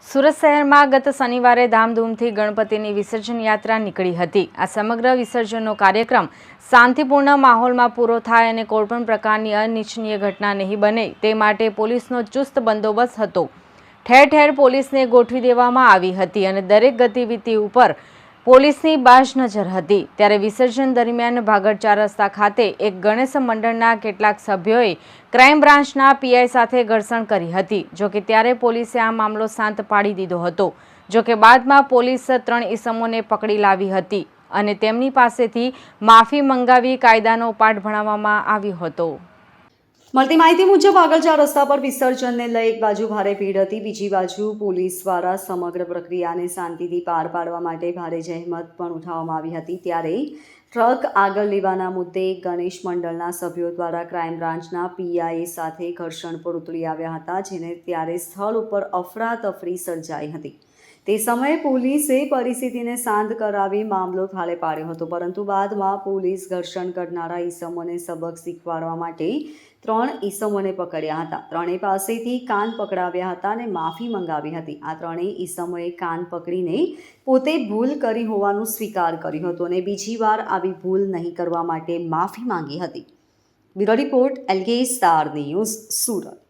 સુરત શહેરમાં ગત શનિવારે ધામધૂમથી ગણપતિની વિસર્જન યાત્રા નીકળી હતી। આ સમગ્ર વિસર્જનનો કાર્યક્રમ શાંતિપૂર્ણ માહોલમાં પૂરો થાય અને કોઈપણ પ્રકારની અનિચ્છનીય ઘટના નહીં બને તે માટે પોલીસનો ચુસ્ત બંદોબસ્ત હતો। ઠેર ઠેર પોલીસને ગોઠવી દેવામાં આવી હતી અને દરેક ગતિવિધિ ઉપર પોલીસની બાજ નજર હતી। ત્યારે વિસર્જન દરમિયાન ભાગડ 4 રસ્તા ખાતે એક ગણેશ મંડળના કેટલાક સભ્યોએ ક્રાઇમ બ્રાન્ચના પીઆઈ સાથે ઘર્ષણ કરી હતી। જોકે ત્યારે પોલીસે આ મામલો શાંત પાડી દીધો હતો। જોકે બાદમાં પોલીસ 3 ઈસમોને પકડી લાવી હતી અને તેમની પાસેથી માફી મંગાવી કાયદાનો પાઠ ભણાવવામાં આવ્યો હતો। મળતી માહિતી મુજબ આગળ 4 રસ્તા પર વિસર્જનને લઈ એક બાજુ ભારે ભીડ હતી, બીજી બાજુ પોલીસ દ્વારા સમગ્ર પ્રક્રિયાને શાંતિથી પાર પાડવા માટે ભારે જહેમત પણ ઉઠાવવામાં આવી હતી। ત્યારે ટ્રક આગળ લેવાના મુદ્દે ગણેશ મંડળના સભ્યો દ્વારા ક્રાઇમ બ્રાન્ચના પીઆઈ સાથે ઘર્ષણ પર ઉતરી આવ્યા હતા, જેને ત્યારે સ્થળ ઉપર અફરાતફરી સર્જાઈ હતી। તે સમયે પોલીસે પરિસ્થિતિને શાંત કરાવી મામલો થાળે પાડ્યો હતો, પરંતુ બાદમાં પોલીસ ઘર્ષણ કરનારા ઈસમોને સબક શીખવાડવા માટે 3 ઈસમોને પકડ્યા હતા। ત્રણેય પાસેથી કાન પકડાવ્યા હતા અને માફી મંગાવી હતી। આ 3 ઈસમોએ કાન પકડીને પોતે ભૂલ કરી હોવાનું સ્વીકાર કર્યું હતું અને બીજી વાર આવી ભૂલ નહીં કરવા માટે માફી માંગી હતી। Bureau report LK star news, Surat.